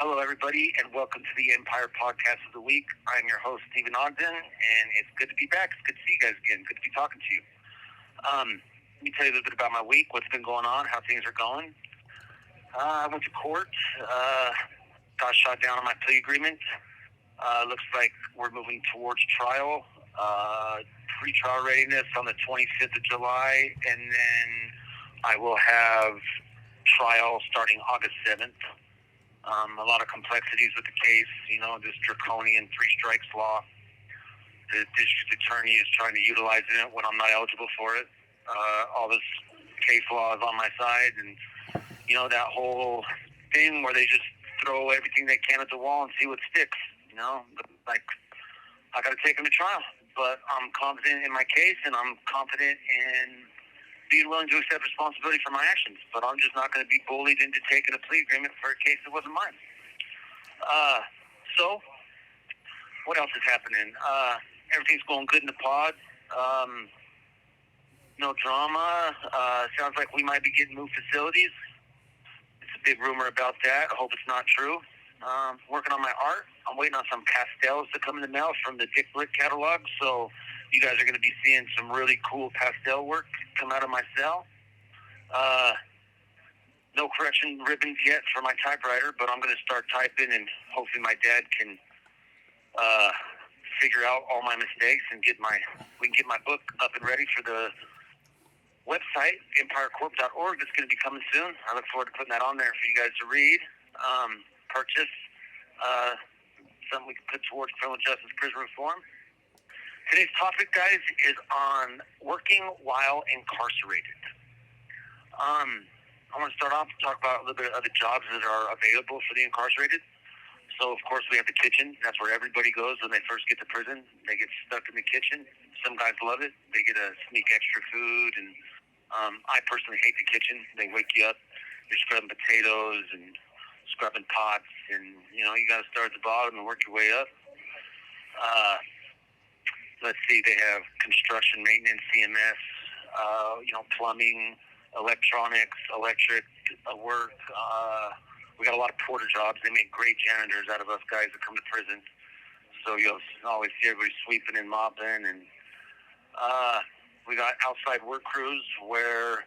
Hello, everybody, and welcome to the Empire Podcast of the Week. I'm your host, Stephen Ogden, and it's good to be back. It's good to see you guys again. Good to be talking to you. Let me tell you a little bit about my week, what's been going on, how things are going. I went to court, got shot down on my plea agreement. Looks like we're moving towards trial. Pre-trial readiness on the 25th of July, and then I will have trial starting August 7th. A lot of complexities with the case, this draconian three strikes law. The district attorney is trying to utilize it when I'm not eligible for it. All this case law is on my side, and that whole thing where they just throw everything they can at the wall and see what sticks. Like I got to take them to trial, but I'm confident in my case, and I'm confident in being willing to accept responsibility for my actions, but I'm just not going to be bullied into taking a plea agreement for a case that wasn't mine. So, what else is happening? Everything's going good in the pod. No drama. Sounds like we might be getting new facilities. It's a big rumor about that. I hope it's not true. Working on my art. I'm waiting on some pastels to come in the mail from the Dick Blick catalog, so you guys are going to be seeing some really cool pastel work come out of my cell. No correction ribbons yet for my typewriter, but I'm going to start typing, and hopefully my dad can figure out all my mistakes and we can get my book up and ready for the website, empirecorp.org. That's going to be coming soon. I look forward to putting that on there for you guys to read, purchase, something we can put towards criminal justice prison reform. Today's topic, guys, is on working while incarcerated. I want to start off and talk about a little bit of the jobs that are available for the incarcerated. So, of course, we have the kitchen. That's where everybody goes when they first get to prison. They get stuck in the kitchen. Some guys love it. They get to sneak extra food. And I personally hate the kitchen. They wake you up. You're scrubbing potatoes and scrubbing pots. And, you got to start at the bottom and work your way up. Let's see, they have construction, maintenance, CMS, plumbing, electronics, electric work. We got a lot of porter jobs. They make great janitors out of us guys that come to prison. So you'll always see everybody sweeping and mopping. And we got outside work crews where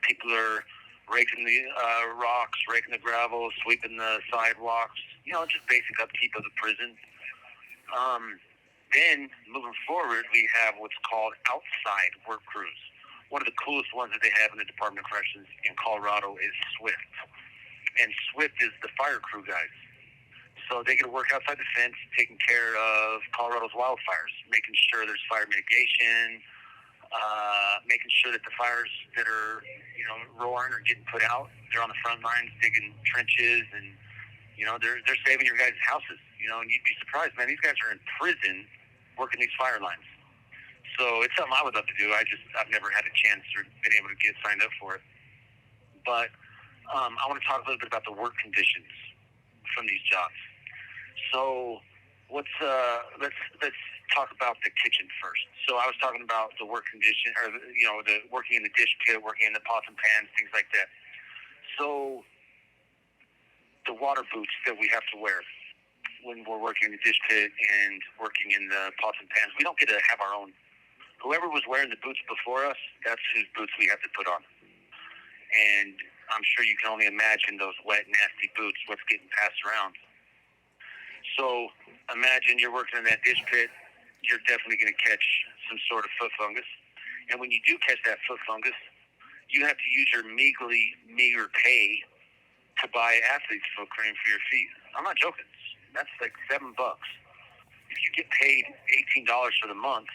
people are raking the rocks, raking the gravel, sweeping the sidewalks. Just basic upkeep of the prison. Then, moving forward, we have what's called outside work crews. One of the coolest ones that they have in the Department of Corrections in Colorado is SWIFT. And SWIFT is the fire crew guys. So they get to work outside the fence, taking care of Colorado's wildfires, making sure there's fire mitigation, making sure that the fires that are, roaring are getting put out. They're on the front lines digging trenches, and, they're saving your guys' houses. And you'd be surprised, man, these guys are in prison working these fire lines. So it's something I would love to do. I've never had a chance or been able to get signed up for it. But I want to talk a little bit about the work conditions from these jobs. So let's talk about the kitchen first. So I was talking about the work condition, or the working in the dish pit, working in the pots and pans, things like that. So the water boots that we have to wear when we're working in the dish pit and working in the pots and pans, we don't get to have our own. Whoever was wearing the boots before us, that's whose boots we have to put on. And I'm sure you can only imagine those wet, nasty boots, what's getting passed around. So imagine you're working in that dish pit, you're definitely going to catch some sort of foot fungus. And when you do catch that foot fungus, you have to use your meager pay to buy athlete's foot cream for your feet. I'm not joking. That's like $7. If you get paid $18 for the month,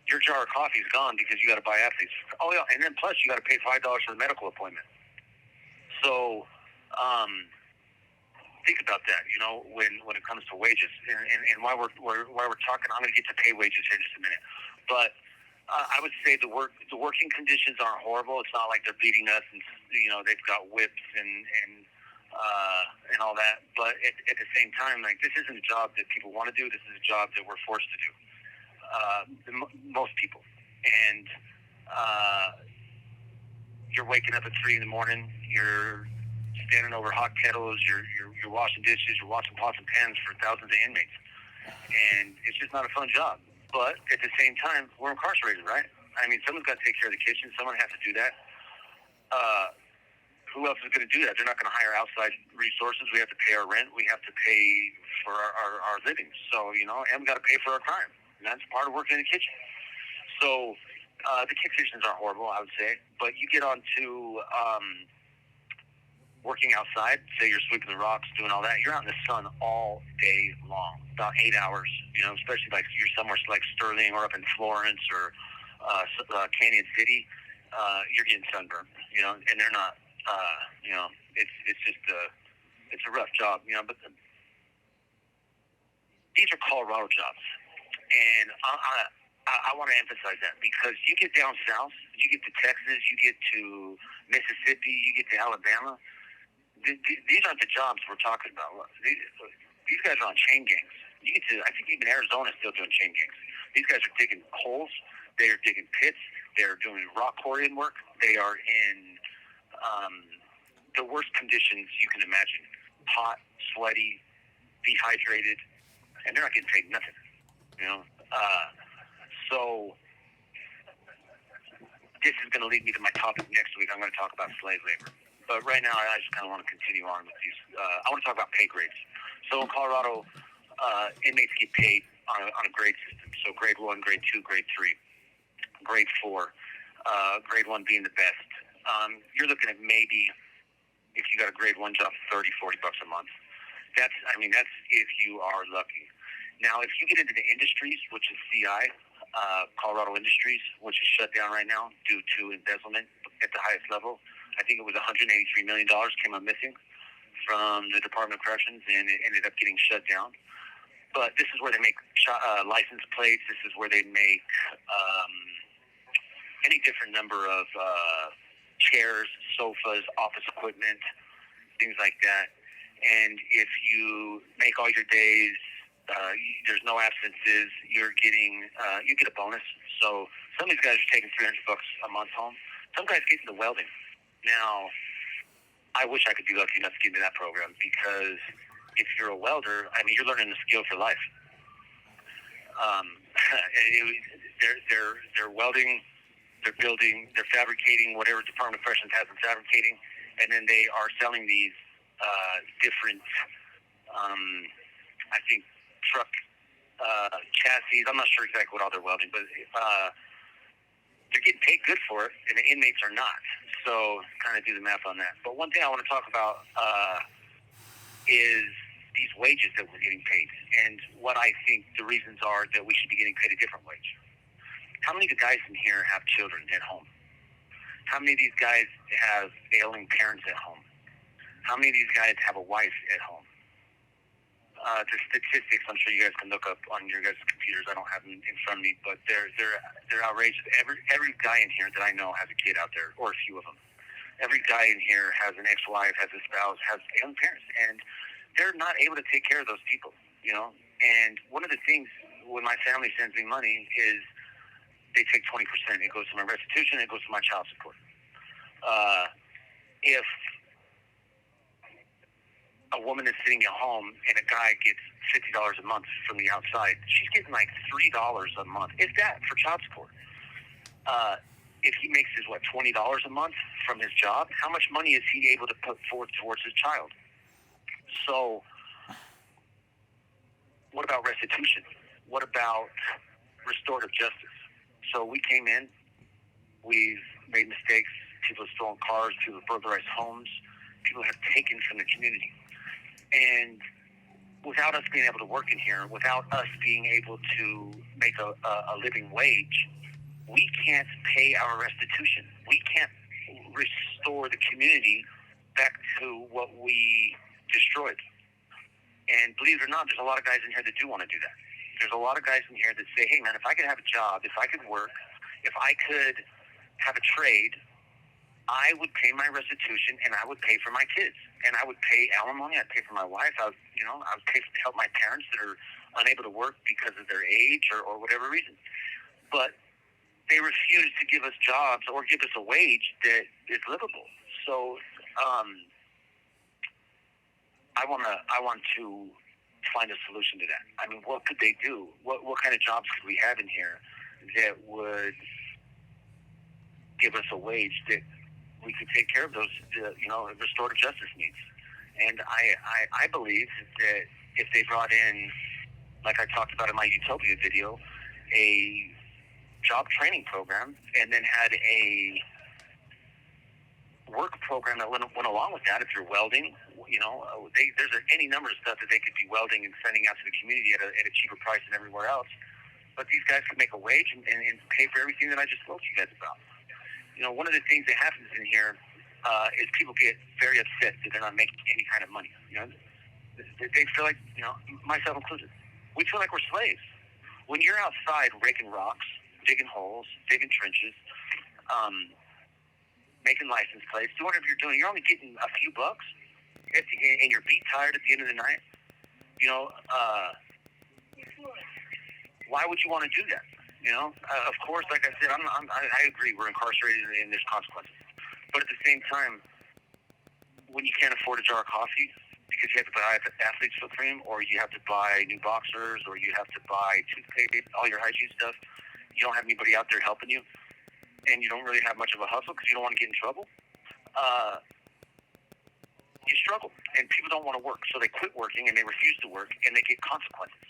your jar of coffee is gone because you got to buy athlete's. Oh yeah, and then plus you got to pay $5 for the medical appointment. So think about that. When it comes to wages and why we're talking. I'm going to get to pay wages here in just a minute, but I would say the working conditions aren't horrible. It's not like they're beating us and they've got whips and all that. But at the same time, like, this isn't a job that people want to do. This is a job that we're forced to do. Most people. And you're waking up at 3 a.m. You're standing over hot kettles, you're washing dishes, you're washing pots and pans for thousands of inmates, and it's just not a fun job. But at the same time, we're incarcerated, right? I mean, someone's got to take care of the kitchen. Someone has to do that. Who else is going to do that? They're not going to hire outside resources. We have to pay our rent. We have to pay for our living. So, and we got to pay for our crime. And that's part of working in the kitchen. So the conditions are horrible, I would say. But you get on to working outside, say you're sweeping the rocks, doing all that. You're out in the sun all day long, about 8 hours, especially like you're somewhere like Sterling or up in Florence or Canyon City. You're getting sunburned, and they're not. It's just it's a rough job, but these are Colorado jobs, and I want to emphasize that because you get down south, you get to Texas, you get to Mississippi, you get to Alabama. These aren't the jobs we're talking about. These guys are on chain gangs. You get to, I think even Arizona is still doing chain gangs. These guys are digging holes. They are digging pits. They are doing rock quarrying work. They are in the worst conditions you can imagine. Hot, sweaty, dehydrated, and they're not getting paid nothing. So this is going to lead me to my topic next week. I'm going to talk about slave labor. But right now, I just kind of want to continue on with these. I want to talk about pay grades. So in Colorado, inmates get paid on a grade system. So grade 1, grade 2, grade 3, grade 4, grade 1 being the best. You're looking at maybe, if you got a grade 1 job, $30, $40 a month. That's if you are lucky. Now, if you get into the industries, which is CI, Colorado Industries, which is shut down right now due to embezzlement at the highest level, I think it was $183 million came up missing from the Department of Corrections, and it ended up getting shut down. But this is where they make license plates. This is where they make any different number of chairs, sofas, office equipment, things like that. And if you make all your days, there's no absences, you get a bonus. So some of these guys are taking $300 a month home. Some guys get into welding. Now, I wish I could be lucky enough to get into that program because if you're a welder, I mean, you're learning the skill for life. They're welding, they're building, they're fabricating whatever Department of Corrections has them fabricating, and then they are selling these different, I think, truck chassis. I'm not sure exactly what all they're welding, but they're getting paid good for it, and the inmates are not. So kind of do the math on that. But one thing I want to talk about is these wages that we're getting paid, and what I think the reasons are that we should be getting paid a different wage. How many of the guys in here have children at home? How many of these guys have ailing parents at home? How many of these guys have a wife at home? The statistics, I'm sure you guys can look up on your guys' computers. I don't have them in front of me, but they're outrageous. Every guy in here that I know has a kid out there, or a few of them. Every guy in here has an ex-wife, has a spouse, has ailing parents, and they're not able to take care of those people, And one of the things when my family sends me money is they take 20%. It goes to my restitution. It goes to my child support. If a woman is sitting at home and a guy gets $50 a month from the outside, she's getting like $3 a month, if that, for child support. If he makes his, $20 a month from his job, how much money is he able to put forth towards his child? So what about restitution? What about restorative justice? So we came in, we've made mistakes, people have stolen cars, people have burglarized homes, people have taken from the community. And without us being able to work in here, without us being able to make a living wage, we can't pay our restitution. We can't restore the community back to what we destroyed. And believe it or not, there's a lot of guys in here that do want to do that. There's a lot of guys in here that say, hey, man, if I could have a job, if I could work, if I could have a trade, I would pay my restitution and I would pay for my kids. And I would pay alimony, I'd pay for my wife, I would pay to help my parents that are unable to work because of their age or whatever reason. But they refuse to give us jobs or give us a wage that is livable. So I want to find a solution to that. I mean, what could they do? What kind of jobs could we have in here that would give us a wage that we could take care of those, restorative justice needs? And I believe that if they brought in, like I talked about in my Utopia video, a job training program, and then had a work program that went along with that. If you're welding, there's any number of stuff that they could be welding and sending out to the community at a cheaper price than everywhere else. But these guys could make a wage and pay for everything that I just spoke to you guys about. One of the things that happens in here is people get very upset that they're not making any kind of money. They feel like, myself included, we feel like we're slaves. When you're outside raking rocks, digging holes, digging trenches, making license plates, doing whatever you're doing, you're only getting a few bucks, and you're beat tired at the end of the night. Why would you want to do that? Of course, like I said, I agree. We're incarcerated and there's consequences. But at the same time, when you can't afford a jar of coffee because you have to buy athlete's foot cream, or you have to buy new boxers, or you have to buy toothpaste, all your hygiene stuff, you don't have anybody out there helping you, and you don't really have much of a hustle because you don't want to get in trouble, you struggle. And people don't want to work, so they quit working and they refuse to work, and they get consequences.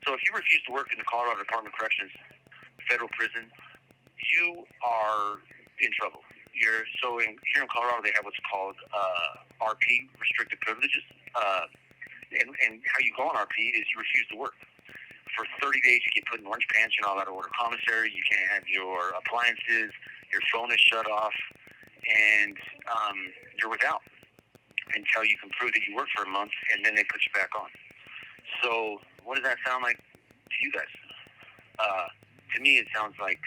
So if you refuse to work in the Colorado Department of Corrections, federal prison, you are in trouble. Here in Colorado, they have what's called RP, restricted privileges. And how you go on RP is you refuse to work. For 30 days, you get put in orange pants. You're not allowed to order commissary. You can't have your appliances. Your phone is shut off. And you're without until you can prove that you worked for a month, and then they put you back on. So what does that sound like to you guys? To me, it sounds like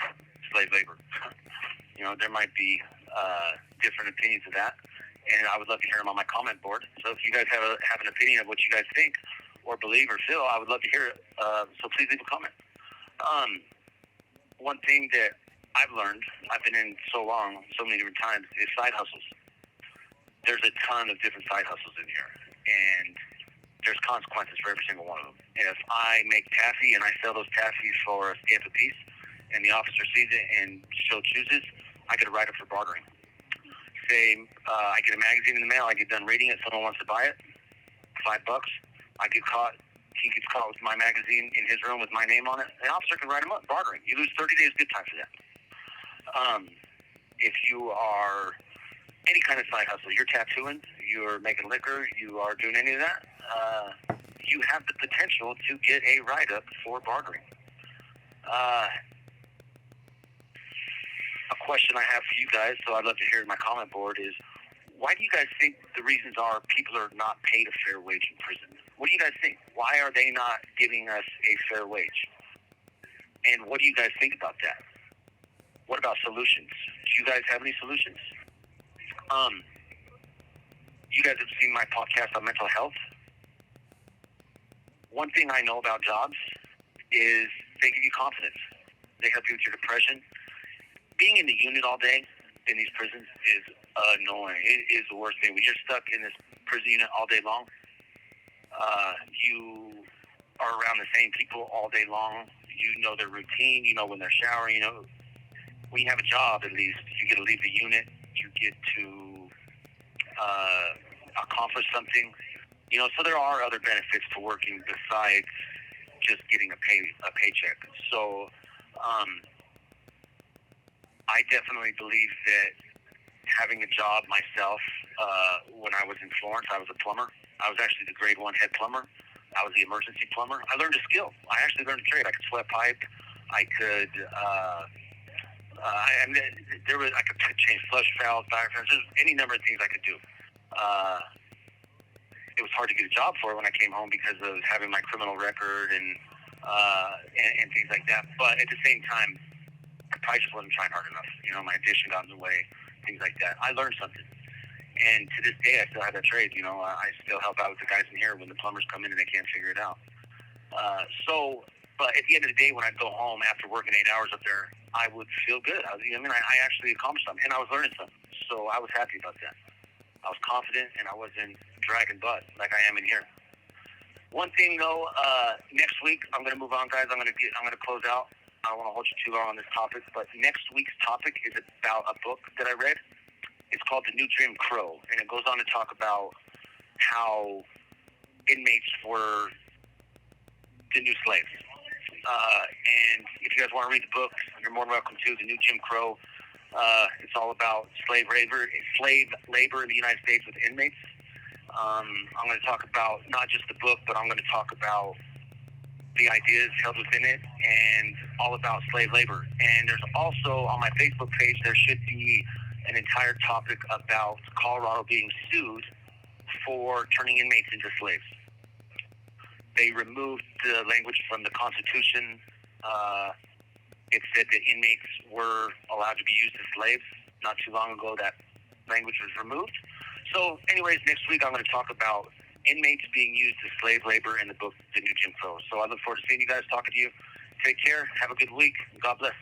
slave labor. There might be different opinions of that, and I would love to hear them on my comment board. So if you guys have an opinion of what you guys think or believe or feel, I would love to hear it. So please leave a comment. One thing that I've learned, I've been in so long, so many different times, is side hustles. There's a ton of different side hustles in here, and there's consequences for every single one of them. If I make taffy and I sell those taffy for a stamp a piece, and the officer sees it and so chooses, I get a write-up for bartering. Say I get a magazine in the mail, I get done reading it, someone wants to buy it, $5. I get caught. He gets caught with my magazine in his room with my name on it. The officer can write him up, bartering. You lose 30 days good time for that. If you are any kind of side hustle, you're tattooing, you're making liquor, you are doing any of that, you have the potential to get a write-up for bartering. A question I have for you guys, so I'd love to hear in my comment board, is why do you guys think the reasons are people are not paid a fair wage in prison? What do you guys think? Why are they not giving us a fair wage? And what do you guys think about that? What about solutions? Do you guys have any solutions? You guys have seen my podcast on mental health. One thing I know about jobs is they give you confidence. They help you with your depression. Being in the unit all day in these prisons is annoying. It is the worst thing. When you're stuck in this prison unit all day long, you are around the same people all day long. You know their routine. You know when they're showering. When you have a job, at least, you get to leave the unit. You get to accomplish something. So there are other benefits to working besides just getting a paycheck. So I definitely believe that having a job myself, when I was in Florence, I was a plumber. I was actually the grade 1 head plumber. I was the emergency plumber. I learned a skill. I actually learned a trade. I could sweat pipe. I could I could change flush valves, diaphragms, just any number of things I could do. It was hard to get a job for it when I came home because of having my criminal record and things like that. But at the same time, I just wasn't trying hard enough. My addiction got in the way, things like that. I learned something. And to this day, I still have that trade. I still help out with the guys in here when the plumbers come in and they can't figure it out. But at the end of the day, when I'd go home after working 8 hours up there, I would feel good. I actually accomplished something, and I was learning something. So I was happy about that. I was confident, and I wasn't dragging butt like I am in here. One thing though, next week I'm gonna move on, guys. I'm gonna close out. I don't want to hold you too long on this topic, but next week's topic is about a book that I read. It's called The New Jim Crow, and it goes on to talk about how inmates were the new slaves. And if you guys want to read the book, you're more than welcome to. The New Jim Crow. It's all about slave labor in the United States with inmates. I'm going to talk about not just the book, but I'm going to talk about the ideas held within it and all about slave labor. And there's also on my Facebook page, there should be an entire topic about Colorado being sued for turning inmates into slaves. They removed the language from the Constitution. It said that inmates were allowed to be used as slaves. Not too long ago, that language was removed. So, anyways, next week I'm going to talk about inmates being used as slave labor in the book, The New Jim Crow. So I look forward to seeing you guys, talking to you. Take care. Have a good week. God bless.